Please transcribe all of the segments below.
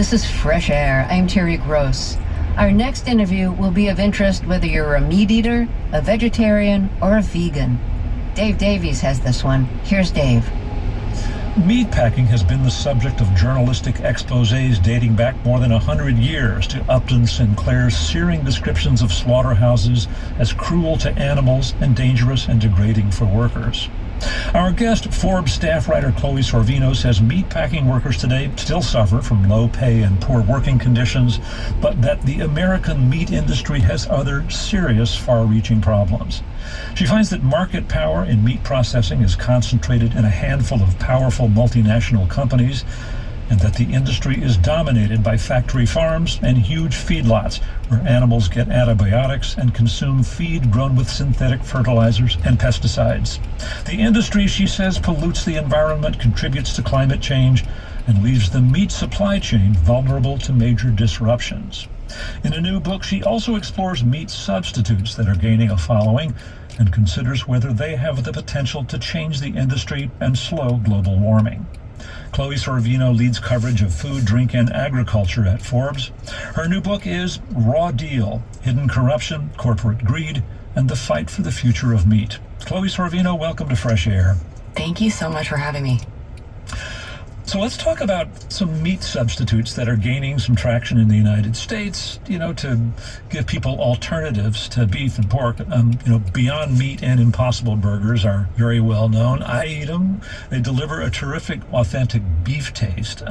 This is Fresh Air. I'm Terry Gross. Our next interview will be of interest whether you're a meat eater, a vegetarian, or a vegan. Dave Davies has this one. Here's Dave. Meatpacking has been the subject of journalistic exposés dating back more than 100 years to Upton Sinclair's searing descriptions of slaughterhouses as cruel to animals and dangerous and degrading for workers. Our guest, Forbes staff writer Chloe Sorvino, says meatpacking workers today still suffer from low pay and poor working conditions, but that the American meat industry has other serious, far-reaching problems. She finds that market power in meat processing is concentrated in a handful of powerful multinational companies, and that the industry is dominated by factory farms and huge feedlots where animals get antibiotics and consume feed grown with synthetic fertilizers and pesticides. The industry, she says, pollutes the environment, contributes to climate change, and leaves the meat supply chain vulnerable to major disruptions. In a new book, she also explores meat substitutes that are gaining a following and considers whether they have the potential to change the industry and slow global warming. Chloe Sorvino leads coverage of food, drink, and agriculture at Forbes. Her new book is Raw Deal: Hidden Corruption, Corporate Greed, and the Fight for the Future of Meat. Chloe Sorvino, welcome to Fresh Air. Thank you so much for having me. So let's talk about some meat substitutes that are gaining some traction in the United States, to give people alternatives to beef and pork. Beyond Meat and Impossible Burgers are very well known. I eat them. They deliver a terrific, authentic beef taste.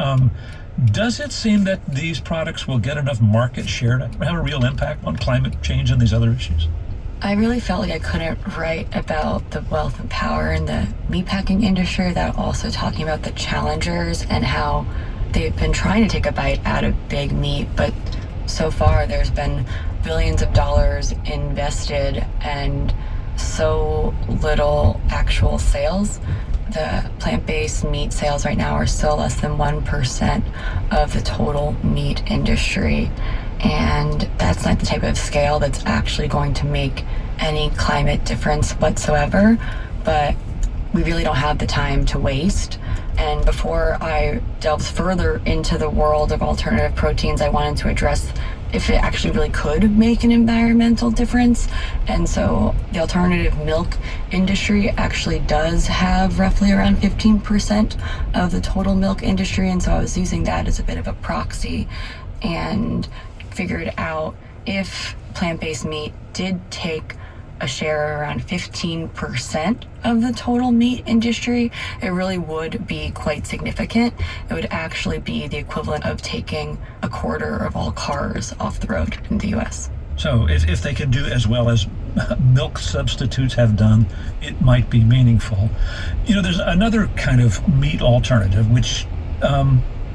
Does it seem that these products will get enough market share to have a real impact on climate change and these other issues? I really felt like I couldn't write about the wealth and power in the meatpacking industry without also talking about the challengers and how they've been trying to take a bite out of big meat, but so far there's been billions of dollars invested and so little actual sales. The plant-based meat sales right now are still less than 1% of the total meat industry. And that's not the type of scale that's actually going to make any climate difference whatsoever. But we really don't have the time to waste. And before I delved further into the world of alternative proteins, I wanted to address if it actually really could make an environmental difference. And so the alternative milk industry actually does have roughly around 15% of the total milk industry. And so I was using that as a bit of a proxy and figured out if plant-based meat did take a share around 15% of the total meat industry, it really would be quite significant. It would actually be the equivalent of taking a quarter of all cars off the road in the US. So if they can do as well as milk substitutes have done, it might be meaningful. There's another kind of meat alternative, which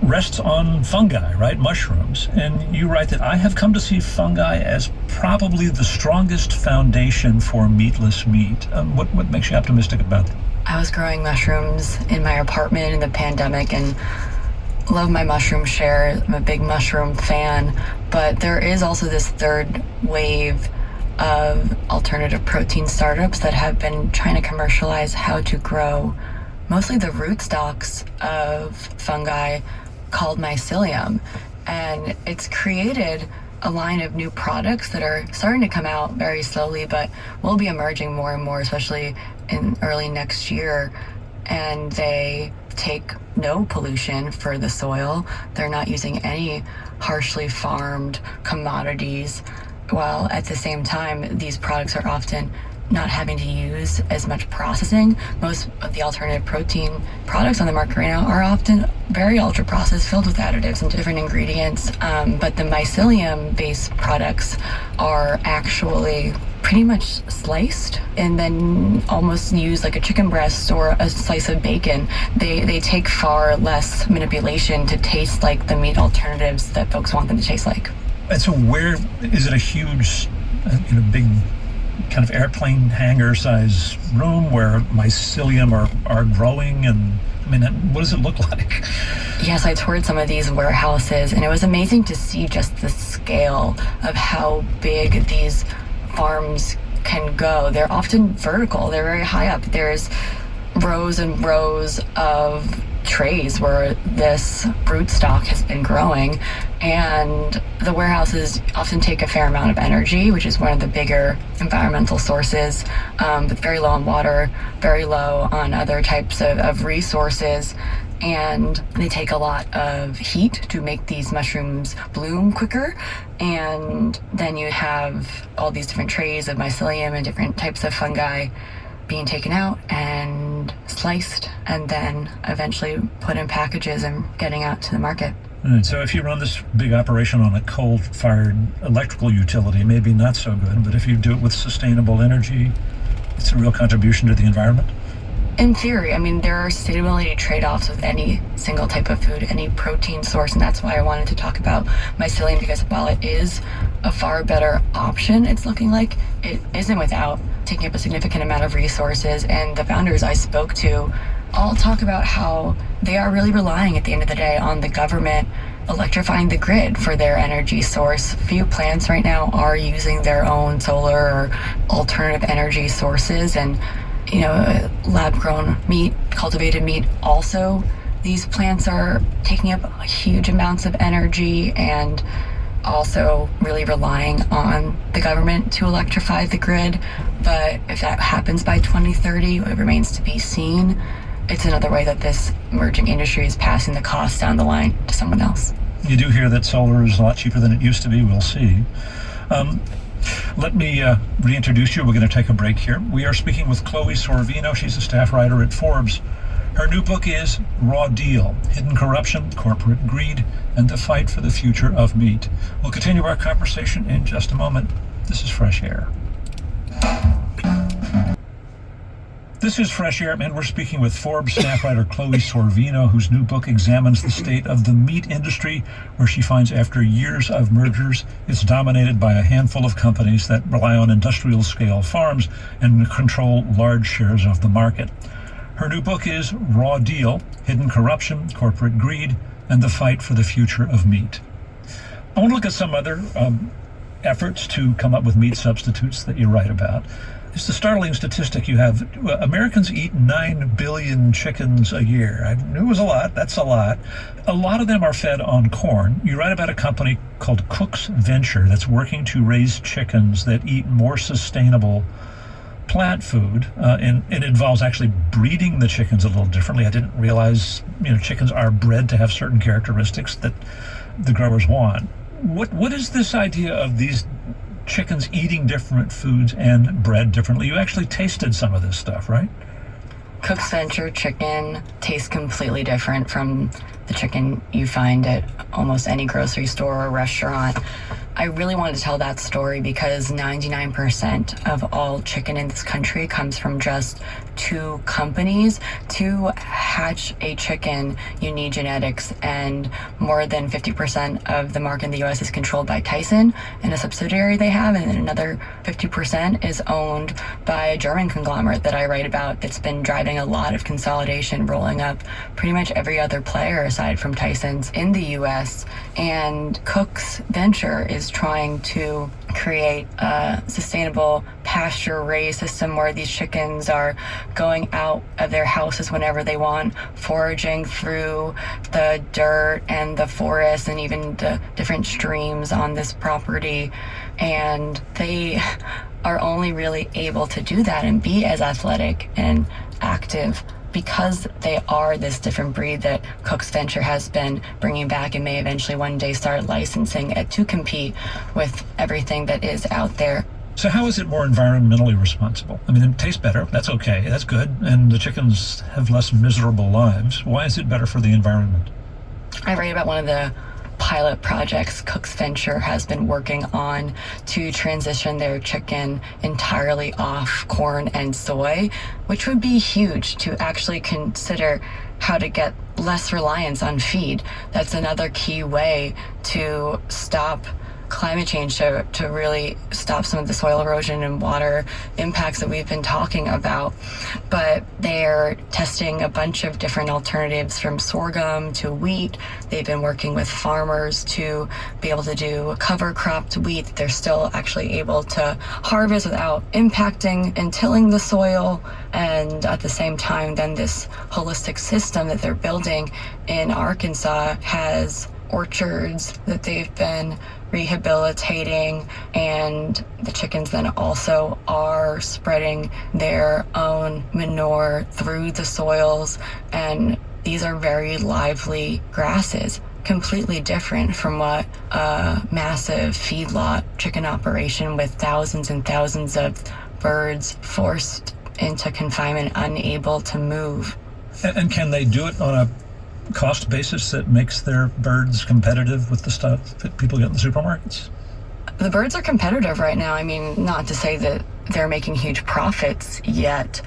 rests on fungi, right? Mushrooms. And you write that I have come to see fungi as probably the strongest foundation for meatless meat. What makes you optimistic about that? I was growing mushrooms in my apartment in the pandemic and love my mushroom share. I'm a big mushroom fan, but there is also this third wave of alternative protein startups that have been trying to commercialize how to grow mostly the rootstocks of fungi called mycelium. And it's created a line of new products that are starting to come out very slowly, but will be emerging more and more, especially in early next year. And they take no pollution for the soil. They're not using any harshly farmed commodities, while at the same time, these products are often not having to use as much processing. Most of the alternative protein products on the market right now are often very ultra processed, filled with additives and different ingredients. But the mycelium-based products are actually pretty much sliced and then almost use like a chicken breast or a slice of bacon. They take far less manipulation to taste like the meat alternatives that folks want them to taste like. And so where is it a huge, big kind of airplane hangar size room where mycelium are growing? And what does it look like? Yes, I toured some of these warehouses and it was amazing to see just the scale of how big these farms can go. They're often vertical, they're very high up. There's rows and rows of trays where this brood stock has been growing. And the warehouses often take a fair amount of energy, which is one of the bigger environmental sources, but very low on water, very low on other types of resources. And they take a lot of heat to make these mushrooms bloom quicker. And then you have all these different trays of mycelium and different types of fungi being taken out and sliced and then eventually put in packages and getting out to the market. And so if you run this big operation on a coal-fired electrical utility, maybe not so good, but if you do it with sustainable energy, it's a real contribution to the environment? In theory, I mean, there are sustainability trade-offs with any single type of food, any protein source, and that's why I wanted to talk about mycelium, because while it is a far better option, it's looking like it isn't without taking up a significant amount of resources. And the founders I spoke to all talk about how they are really relying at the end of the day on the government electrifying the grid for their energy source. Few plants right now are using their own solar or alternative energy sources, and you know, lab-grown meat, cultivated meat also. These plants are taking up huge amounts of energy and also really relying on the government to electrify the grid. But if that happens by 2030, it remains to be seen. It's another way that this emerging industry is passing the cost down the line to someone else. You do hear that solar is a lot cheaper than it used to be. We'll see. Let me reintroduce you. We're going to take a break here. We are speaking with Chloe Sorvino. She's a staff writer at Forbes. Her new book is Raw Deal: Hidden Corruption, Corporate Greed, and the Fight for the Future of Meat. We'll continue our conversation in just a moment. This is Fresh Air. This is Fresh Air, and we're speaking with Forbes staff writer Chloe Sorvino, whose new book examines the state of the meat industry, where she finds after years of mergers, it's dominated by a handful of companies that rely on industrial-scale farms and control large shares of the market. Her new book is Raw Deal: Hidden Corruption, Corporate Greed, and the Fight for the Future of Meat. I want to look at some other efforts to come up with meat substitutes that you write about. It's the startling statistic you have. Americans eat 9 billion chickens a year. I knew it was a lot. That's a lot. A lot of them are fed on corn. You write about a company called Cook's Venture that's working to raise chickens that eat more sustainable plant food, and it involves actually breeding the chickens a little differently. I didn't realize, chickens are bred to have certain characteristics that the growers want. What is this idea of these chickens eating different foods and bred differently? You actually tasted some of this stuff, right? Cook's Venture chicken tastes completely different from the chicken you find at almost any grocery store or restaurant. I really wanted to tell that story because 99% of all chicken in this country comes from just 2 companies. To hatch a chicken, you need genetics, and more than 50% of the market in the U.S. is controlled by Tyson and a subsidiary they have, and then another 50% is owned by a German conglomerate that I write about that's been driving a lot of consolidation, rolling up pretty much every other player aside from Tyson's in the U.S. And Cook's Venture is trying to create a sustainable pasture-raised system where these chickens are going out of their houses whenever they want, foraging through the dirt and the forest and even the different streams on this property. And they are only really able to do that and be as athletic and active because they are this different breed that Cook's Venture has been bringing back and may eventually one day start licensing it to compete with everything that is out there. So how is it more environmentally responsible? I mean, it tastes better. That's okay. That's good. And the chickens have less miserable lives. Why is it better for the environment? I write about one of the pilot projects Cook's Venture has been working on to transition their chicken entirely off corn and soy, which would be huge to actually consider how to get less reliance on feed. That's another key way to stop climate change to really stop some of the soil erosion and water impacts that we've been talking about. But they're testing a bunch of different alternatives from sorghum to wheat. They've been working with farmers to be able to do cover cropped wheat that they're still actually able to harvest without impacting and tilling the soil. And at the same time, then this holistic system that they're building in Arkansas has orchards that they've been rehabilitating, and the chickens then also are spreading their own manure through the soils, and these are very lively grasses, completely different from what a massive feedlot chicken operation with thousands and thousands of birds forced into confinement, unable to move. And can they do it on a cost basis that makes their birds competitive with the stuff that people get in the supermarkets? The birds are competitive right now. I mean, not to say that they're making huge profits yet.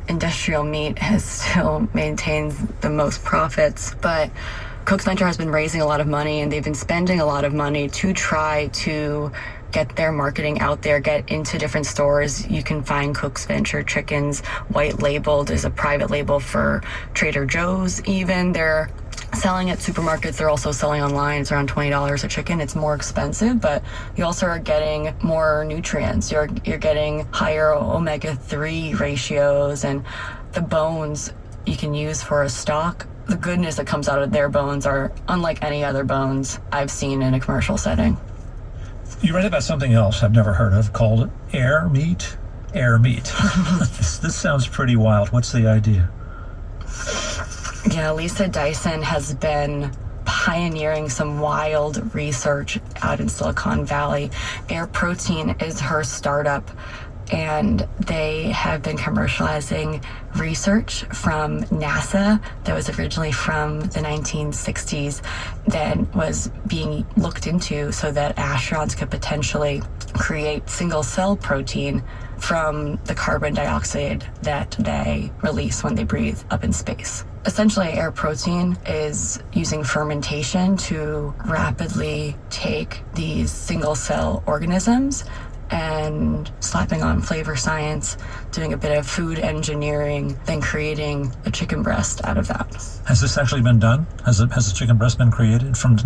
Industrial meat has still maintains the most profits, but Cook's Venture has been raising a lot of money, and they've been spending a lot of money to try to get their marketing out there, get into different stores. You can find Cook's Venture chickens white labeled as a private label for Trader Joe's even. They're selling at supermarkets. They're also selling online. It's around $20 a chicken. It's more expensive, but you also are getting more nutrients. You're getting higher omega-3 ratios, and the bones you can use for a stock. The goodness that comes out of their bones are unlike any other bones I've seen in a commercial setting. You read about something else I've never heard of called air meat? Air meat. This sounds pretty wild. What's the idea? Yeah, Lisa Dyson has been pioneering some wild research out in Silicon Valley. Air Protein is her startup, and they have been commercializing research from NASA that was originally from the 1960s that was being looked into so that astronauts could potentially create single-cell protein from the carbon dioxide that they release when they breathe up in space. Essentially, Air Protein is using fermentation to rapidly take these single-cell organisms and slapping on flavor science, doing a bit of food engineering, then creating a chicken breast out of that. Has this actually been done? Has the chicken breast been created from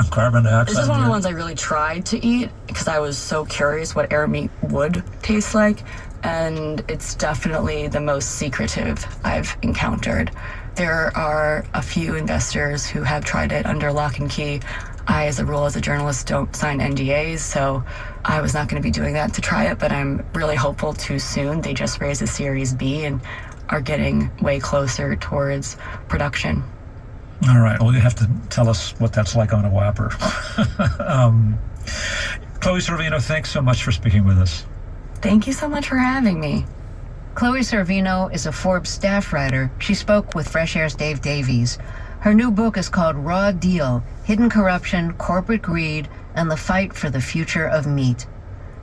carbon dioxide? This is one of the ones I really tried to eat because I was so curious what air meat would taste like, and it's definitely the most secretive I've encountered. There are a few investors who have tried it under lock and key. I, as a rule, as a journalist, don't sign NDAs, so I was not going to be doing that to try it, but I'm really hopeful to soon. They just raised a Series B and are getting way closer towards production. All right, well, you have to tell us what that's like on a Whopper. Chloe Sorvino, thanks so much for speaking with us. Thank you so much for having me. Chloe Sorvino is a Forbes staff writer. She spoke with Fresh Air's Dave Davies. Her new book is called Raw Deal: Hidden Corruption, Corporate Greed, and the Fight for the Future of Meat.